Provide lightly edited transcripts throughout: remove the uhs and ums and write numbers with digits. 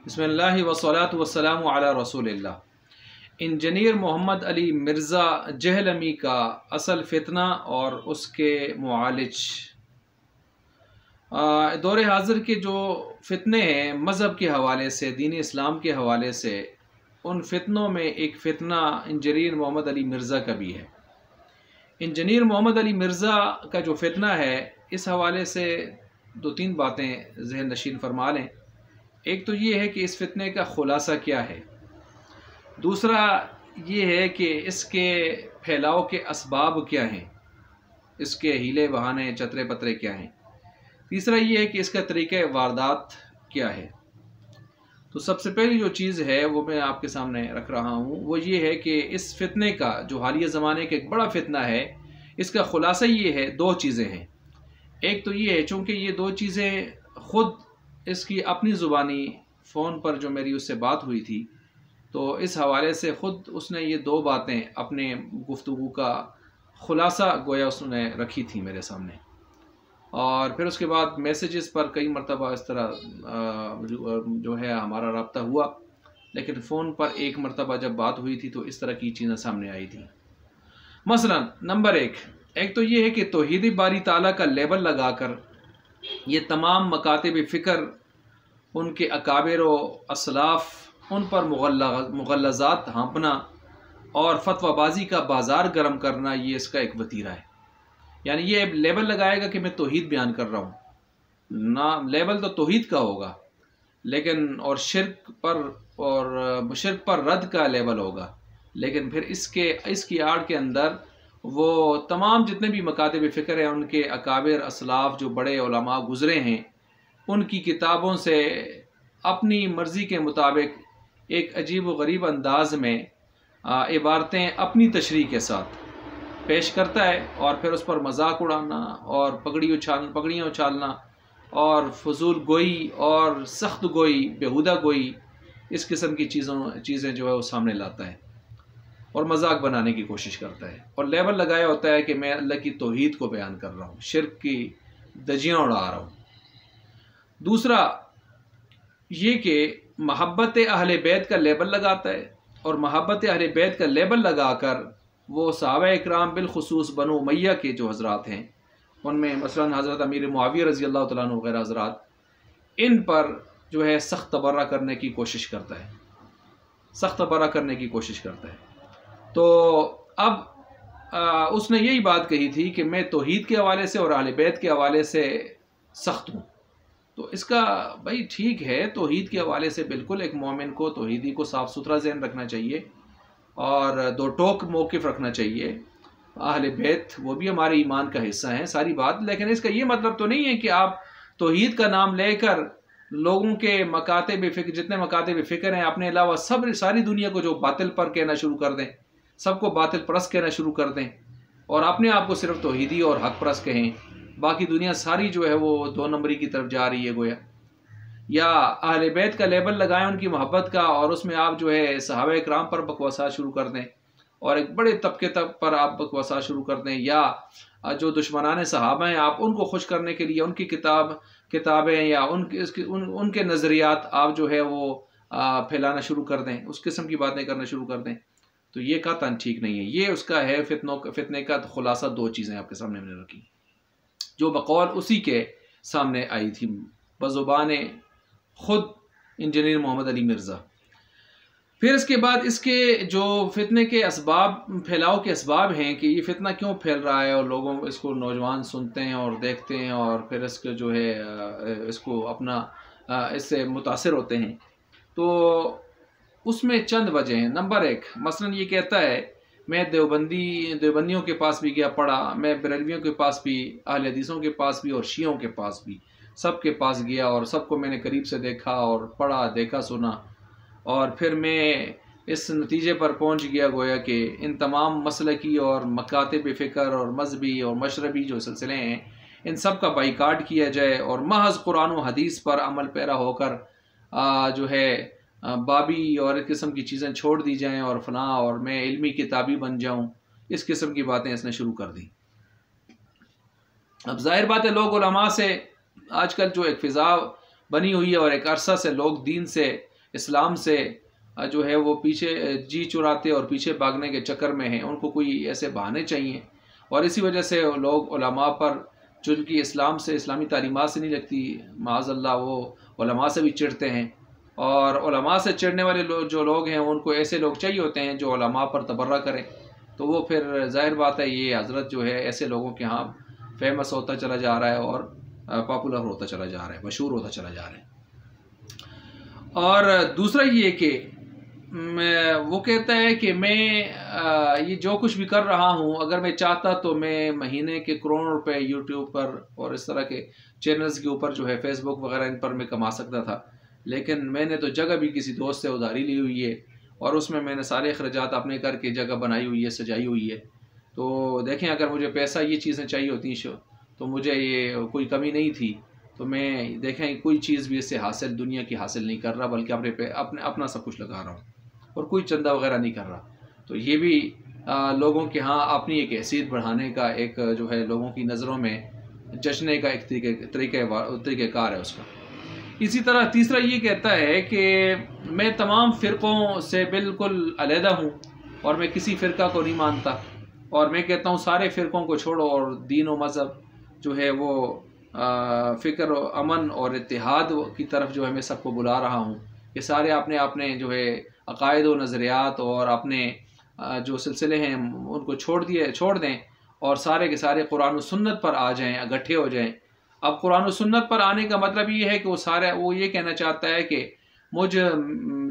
बिस्मिल्लाहि वस्सलातु वस्सलामु अला रसूलिल्लाह। इंजीनियर मोहम्मद अली मिर्ज़ा जहलमी का असल फितना और उसके मुआलिज। दौर हाज़िर के जो फितने हैं मज़हब के हवाले से, दीन इस्लाम के हवाले से, उन फितनों में एक फ़ितना इंजीनियर मोहम्मद अली मिर्ज़ा का भी है। इंजीनियर मोहम्मद अली मिर्ज़ा का जो फितना है, इस हवाले से दो तीन बातें ज़हन नशीन फरमा लें। एक तो ये है कि इस फितने का खुलासा क्या है, दूसरा ये है कि इसके फैलाव के असबाब क्या हैं, इसके हीले बहाने चतरे पतरे क्या हैं, तीसरा ये है कि इसका तरीक़ा वारदात क्या है। तो सबसे पहली जो चीज़ है वो मैं आपके सामने रख रहा हूँ, वो ये है कि इस फितने का जो हालिया ज़माने का एक बड़ा फितना है, इसका खुलासा ये है, दो चीज़ें हैं। एक तो ये है, चूँकि ये दो चीज़ें ख़ुद इसकी अपनी ज़ुबानी फ़ोन पर जो मेरी उससे बात हुई थी, तो इस हवाले से ख़ुद उसने ये दो बातें अपने गुफ्तगू का ख़ुलासा गोया उसने रखी थी मेरे सामने। और फिर उसके बाद मैसेजेस पर कई मरतबा इस तरह जो है हमारा रब्ता हुआ, लेकिन फ़ोन पर एक मरतबा जब बात हुई थी तो इस तरह की चीज़ें सामने आई थी। मसलन नंबर एक तो ये है कि तौहीद बारी ताला का लेबल लगाकर ये तमाम मकातिब फ़िक्र, उनके अकाबिर व असलाफ़, उन पर मुग़ल्लज़ात हाँपना और फतवाबाजी का बाज़ार गर्म करना, ये इसका एक वतीरा है। यानी ये लेबल लगाएगा कि मैं तौहीद बयान कर रहा हूँ ना, लेबल तो तौहीद का होगा, लेकिन और शिर्क पर रद्द का लेबल होगा, लेकिन फिर इसकी आड़ के अंदर वो तमाम जितने भी मकातिब फ़िक्र हैं, उनके अकाबिर असलाफ़ जो बड़े उलमा गुज़रे हैं, उनकी किताबों से अपनी मर्ज़ी के मुताबिक एक अजीब व गरीब अंदाज में इबारतें अपनी तशरीह के साथ पेश करता है, और फिर उस पर मजाक उड़ाना और पगड़ियाँ उछालना और फजूल गोई और सख्त गोई, बेहुदा गोई, इस किस्म की चीज़ें जो है वो सामने लाता है और मजाक बनाने की कोशिश करता है, और लेबल लगाया होता है कि मैं अल्लाह की तौहीद को बयान कर रहा हूँ, शिर्क की दजियाँ उड़ा रहा हूँ। दूसरा ये कि महब्बत अहले बैत का लेबल लगाता है, और महब्बत अहले बैत का लेबल लगाकर वो सहाबा इकराम बिलखुसूस बनु उमैया के जो हज़रात हैं, उनमें मसलन हज़रत अमीर मुआविया रज़ी अल्लाह तआला अन्हु वग़ैरह हज़रात, इन पर जो है सख्त तबर्रा करने की कोशिश करता है, सख्त तबर्रा करने की कोशिश करता है। तो अब उसने यही बात कही थी कि मैं तौहीद के हवाले से और अहले बैत के हवाले से सख्त हूँ। तो इसका भाई ठीक है, तौहीद के हवाले से बिल्कुल एक मोमिन को, तौहीदी को साफ़ सुथरा ज़हन रखना चाहिए और दो टोक मौक़िफ़ रखना चाहिए। अहले बैत वो भी हमारे ईमान का हिस्सा हैं, सारी बात, लेकिन इसका ये मतलब तो नहीं है कि आप तौहीद का नाम लेकर लोगों के मकातिब फ़िक्र, जितने मकातिब फ़िक्र हैं, अपने अलावा सारी दुनिया को जो बातिल पर कहना शुरू कर दें, सबको बातिल परस्त कहना शुरू कर दें, और अपने आप को सिर्फ तौहीदी और हक परस्त कहें, बाकी दुनिया सारी जो है वो दो नंबरी की तरफ जा रही है गोया। या अहले बैत का लेबल लगाएं उनकी मोहब्बत का, और उसमें आप जो है सहाबा इकराम पर बकवासा शुरू कर दें और एक बड़े तबके तक पर आप बकवासा शुरू कर दें, या जो दुश्मनाने सहाबा हैं आप उनको खुश करने के लिए उनकी किताबें या उनके नज़रियात आप जो है वो फैलाना शुरू कर दें, उस किस्म की बातें करना शुरू कर दें, तो ये कतई ठीक नहीं है। ये उसका है फितने का खुलासा। दो चीज़ें आपके सामने मैंने रखी जो बकौल उसी के सामने आई थी बज़ुबान ख़ुद इंजीनियर मोहम्मद अली मिर्ज़ा। फिर इसके बाद इसके जो फितने के असबाब, फैलाव के असबाब हैं कि ये फितना क्यों फैल रहा है, और लोगों इसको नौजवान सुनते हैं और देखते हैं और फिर इसके जो है इसको अपना इससे मुतासिर होते हैं। तो उसमें चंद वजह हैं। नंबर एक, मसलन ये कहता है मैं देवबंदियों के पास भी गया पढ़ा, मैं बरेलवियों के पास भी, अहले हदीसों के पास भी और शियों के पास भी, सबके पास गया और सबको मैंने करीब से देखा और पढ़ा, देखा, सुना, और फिर मैं इस नतीजे पर पहुंच गया गोया कि इन तमाम मसलकी और मकातिब फ़िक्र और मजहबी और मशरबी जो सिलसिले हैं, इन सब का बाइकाट किया जाए और महज़ कुरान व हदीस पर अमल पैरा होकर जो है बाबी और इस किस्म की चीज़ें छोड़ दी जाएं और फना, और मैं इल्मी किताबी बन जाऊं, इस किस्म की बातें इसने शुरू कर दी। अब जाहिर बात है, लोग उलमा से आजकल जो एक फ़िज़ा बनी हुई है और एक अरसा से लोग दीन से इस्लाम से जो है वो पीछे जी चुराते और पीछे भागने के चक्कर में हैं, उनको कोई ऐसे बहाने चाहिए। और इसी वजह से लोग उलमा पर, जिनकी इस्लाम से, इस्लामी तालीमात से नहीं लगती, माज़अल्लाह वो उलमा से भी चिढ़ते हैं। और उलमा से चिढ़ने वाले जो लोग हैं, उनको ऐसे लोग चाहिए होते हैं जो उलमा पर तबर्रा करें। तो वो फिर ज़ाहिर बात है ये हज़रत जो है ऐसे लोगों के यहाँ फेमस होता चला जा रहा है और पॉपुलर होता चला जा रहा है, मशहूर होता चला जा रहा है। और दूसरा ये कि वो कहता है कि मैं ये जो कुछ भी कर रहा हूँ, अगर मैं चाहता तो मैं महीने के करोड़ों रुपए यूट्यूब पर और इस तरह के चैनल्स के ऊपर जो है फेसबुक वगैरह इन पर मैं कमा सकता था, लेकिन मैंने तो जगह भी किसी दोस्त से उधारी ली हुई है और उसमें मैंने सारे अखराजात अपने करके जगह बनाई हुई है, सजाई हुई है। तो देखें, अगर मुझे पैसा, ये चीज़ें चाहिए होती तो मुझे ये कोई कमी नहीं थी। तो मैं देखें कोई चीज़ भी इससे हासिल, दुनिया की हासिल नहीं कर रहा, बल्कि अपना सब कुछ लगा रहा हूँ और कोई चंदा वगैरह नहीं कर रहा। तो ये भी लोगों के यहाँ अपनी एक हैसियत बढ़ाने का एक जो है, लोगों की नज़रों में जचने का एक तरीक़ेकार है उसका। इसी तरह तीसरा ये कहता है कि मैं तमाम फ़िरक़ों से बिल्कुल अलहदा हूँ और मैं किसी फ़िरक़ा को नहीं मानता, और मैं कहता हूँ सारे फ़िरक़ों को छोड़ो और दीन और मज़हब जो है वो फ़िक्र, अमन और इत्तेहाद की तरफ जो है मैं सबको बुला रहा हूँ कि सारे अपने जो है अक़ायद व नज़रियात और अपने जो सिलसिले हैं उनको छोड़ दें और सारे के सारे कुरान और सुन्नत पर आ जाएं, इकट्ठे हो जाएं। अब कुरान और सुन्नत पर आने का मतलब ये है कि वो ये कहना चाहता है कि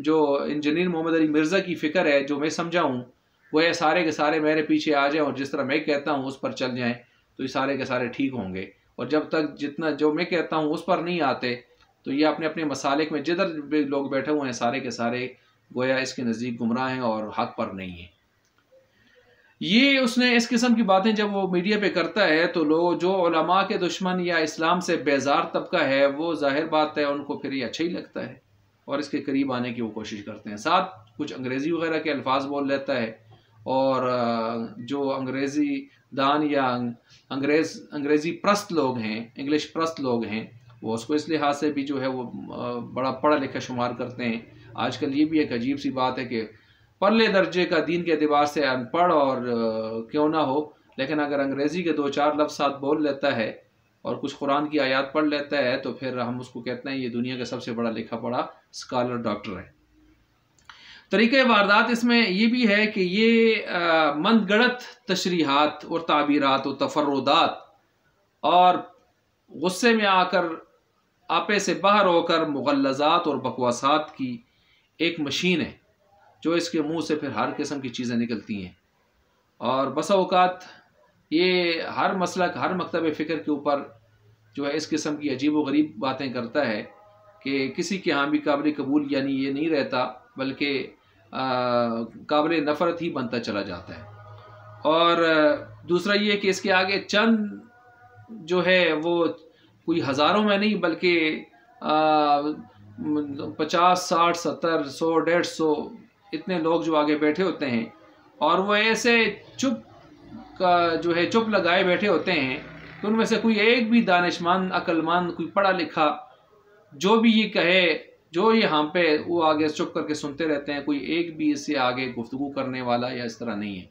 जो इंजीनियर मोहम्मद अली मिर्ज़ा की फ़िक्र है, जो मैं समझाऊँ, वो ये सारे के सारे मेरे पीछे आ जाएं और जिस तरह मैं कहता हूँ उस पर चल जाएं, तो ये सारे के सारे ठीक होंगे। और जब तक जितना जो मैं कहता हूँ उस पर नहीं आते, तो ये अपने अपने मसालिक में जिधर भी लोग बैठे हुए हैं, सारे के सारे गोया इसके नज़दीक गुमराह हैं और हक पर नहीं है। ये उसने इस किस्म की बातें जब वो मीडिया पे करता है, तो लोग जो उलमा के दुश्मन या इस्लाम से बेजार तबका है, वो जाहिर बात है उनको फिर ये अच्छा ही लगता है और इसके करीब आने की वो कोशिश करते हैं। साथ कुछ अंग्रेज़ी वगैरह के अल्फाज बोल लेता है, और जो अंग्रेज़ी दान या अंग्रेज़ी प्रस्त लोग हैं, इंग्लिश प्रस्त लोग हैं, वो उसको इस लिहाज से भी जो है वो बड़ा पढ़ा लिखा शुमार करते हैं। आजकल ये भी एक अजीब सी बात है कि परले दर्जे का दीन के एतबार से अनपढ़ और क्यों ना हो, लेकिन अगर अंग्रेज़ी के 2-4 लफ्ज़ साथ बोल लेता है और कुछ कुरान की आयत पढ़ लेता है, तो फिर हम उसको कहते हैं ये दुनिया का सबसे बड़ा लिखा पढ़ा स्कॉलर, डॉक्टर है। तरीक़े वारदात इसमें ये भी है कि ये मंदगढ़त तशरीहात और ताबीरात और तफर्रुदात और गुस्से में आकर आपे से बाहर होकर मुग़ल्लज़ात और बकवासात की एक मशीन है, जो इसके मुंह से फिर हर किस्म की चीज़ें निकलती हैं। और बसा औक़ात ये हर मसलक, हर मकतब फ़िक्र के ऊपर जो है इस किस्म की अजीब व गरीब बातें करता है कि किसी के यहाँ भी काबिल कबूल यानी ये नहीं रहता, बल्कि काबिल नफ़रत ही बनता चला जाता है। और दूसरा ये कि इसके आगे चंद जो है वो कोई हज़ारों में नहीं, बल्कि 50, 60, 70, 100, 150 इतने लोग जो आगे बैठे होते हैं, और वो ऐसे चुप लगाए बैठे होते हैं कि उनमें से कोई एक भी दानिशमंद, अक्लमंद, कोई पढ़ा लिखा जो भी ये कहे, जो यहाँ पे वो आगे चुप करके सुनते रहते हैं। कोई एक भी इससे आगे गुफ्तगू करने वाला या इस तरह नहीं है।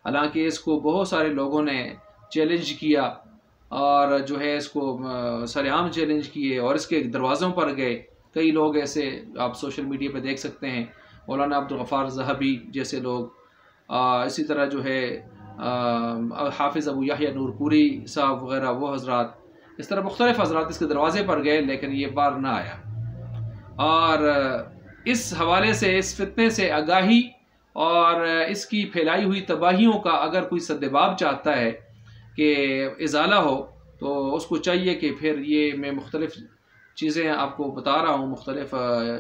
हालांकि इसको बहुत सारे लोगों ने चैलेंज किया और जो है इसको सरेआम चैलेंज किए और इसके दरवाज़ों पर गए। कई लोग ऐसे आप सोशल मीडिया पे देख सकते हैं, मौलाना अब्दुल गफ़ार ज़हबी जैसे लोग, इसी तरह जो है हाफिज़ अबू याह्या नूरपुरी साहब वगैरह, वो हज़रात, इस तरह मुख्तलिफ़ हज़रात इसके दरवाज़े पर गए, लेकिन ये बार ना आया। और इस हवाले से, इस फितने से आगाही और इसकी फैलाई हुई तबाहियों का अगर कोई सद्दबाब चाहता है कि इज़ाला हो, तो उसको चाहिए कि फिर ये मैं मुख्तलिफ़ चीज़ें आपको बता रहा हूँ, मुख्तलिफ़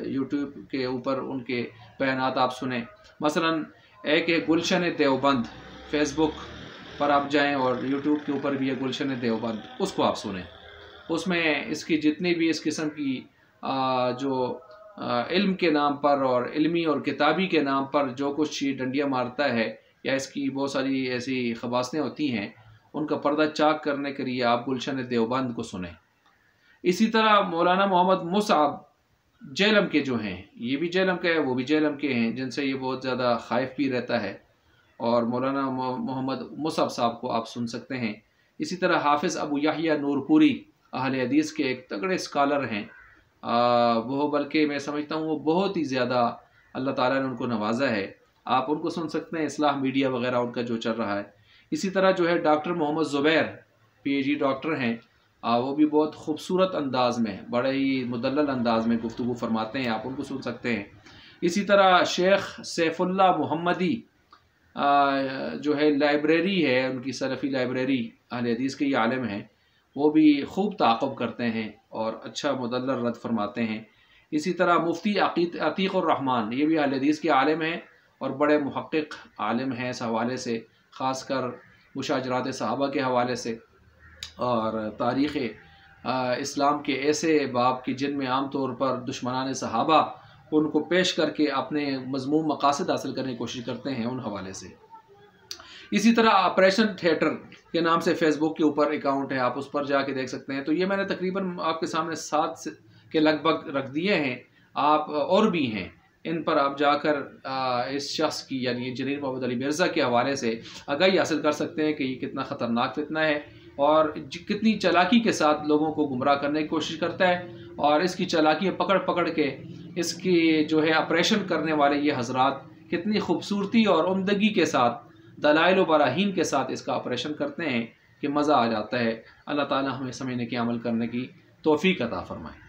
यूट्यूब के ऊपर उनके बयानात आप सुने। मसलन एक है गुलशन देवबंद, फेसबुक पर आप जाएं और यूट्यूब के ऊपर भी है गुलशन देवबंद, उसको आप सुने। उसमें इसकी जितनी भी इस किस्म की जो इल्म के नाम पर और इल्मी और किताबी के नाम पर जो कुछ ये डंडियाँ मारता है या इसकी बहुत सारी ऐसी खबासतें होती हैं, उनका पर्दा चाक करने के लिए आप गुलशन देवबंद को सुने। इसी तरह मौलाना मोहम्मद मुसअब जेलम के जो हैं, ये भी जेलम के हैं, वो भी जेलम के हैं, जिनसे ये बहुत ज़्यादा खाइफ भी रहता है। और मौलाना मोहम्मद मुसअब साहब को आप सुन सकते हैं। इसी तरह हाफिज़ अबू याहिया नूरपुरी अहले हदीस के एक तगड़े स्कॉलर हैं। वो बल्कि मैं समझता हूँ वो बहुत ही ज़्यादा अल्लाह ताला ने उनको नवाजा है। आप उनको सुन सकते हैं, इस्लाह मीडिया वगैरह उनका जो चल रहा है। इसी तरह जो है doctor Mohammad Zubair PhD doctor हैं, वो भी बहुत खूबसूरत अंदाज में, बड़े ही मुदल्लल अंदाज में गुफ्तगू फरमाते हैं, आप उनको सुन सकते हैं। इसी तरह शेख सैफुल्लाह मोहम्मदी जो है लाइब्रेरी है उनकी, सलफ़ी लाइब्रेरी, अहले हदीस के ये आलिम हैं, वो भी खूब ताक़ुब करते हैं और अच्छा मुदल्लल रद्द फरमाते हैं। इसी तरह मुफ्ती अतीक़ उर रहमान, ये भी अहले हदीस के आलिम हैं और बड़े मुहक़्क़िक़ आलिम हैं इस हवाले से, ख़ासकर मुशाजरात सहाबा के हवाले से और तारीख़ इस्लाम के ऐसे बाब की जिनमें आम तौर पर दुश्मनान सहाबा उनको पेश करके अपने मज़मूम मकासद हासिल करने की कोशिश करते हैं, उन हवाले से। इसी तरह ऑपरेशन थिएटर के नाम से फ़ेसबुक के ऊपर अकाउंट है, आप उस पर जाके देख सकते हैं। तो ये मैंने तकरीबन आपके सामने 7 के लगभग रख दिए हैं। आप और भी हैं, इन पर आप जाकर इस शख्स की यानी इंजीनियर मोहम्मद अली मिर्ज़ा के हवाले से आगाही हासिल कर सकते हैं कि ये कितना ख़तरनाक फितना है और कितनी चालाकी के साथ लोगों को गुमराह करने की कोशिश करता है। और इसकी चालाकियाँ पकड़ पकड़ के इसकी जो है ऑपरेशन करने वाले ये हजरात कितनी खूबसूरती और उम्दगी के साथ, दलाइल व बराहीन के साथ इसका ऑपरेशन करते हैं कि मज़ा आ जाता है। अल्लाह ताला हमें समझने की, अमल करने की तौफ़ीक़ अता फ़रमाए।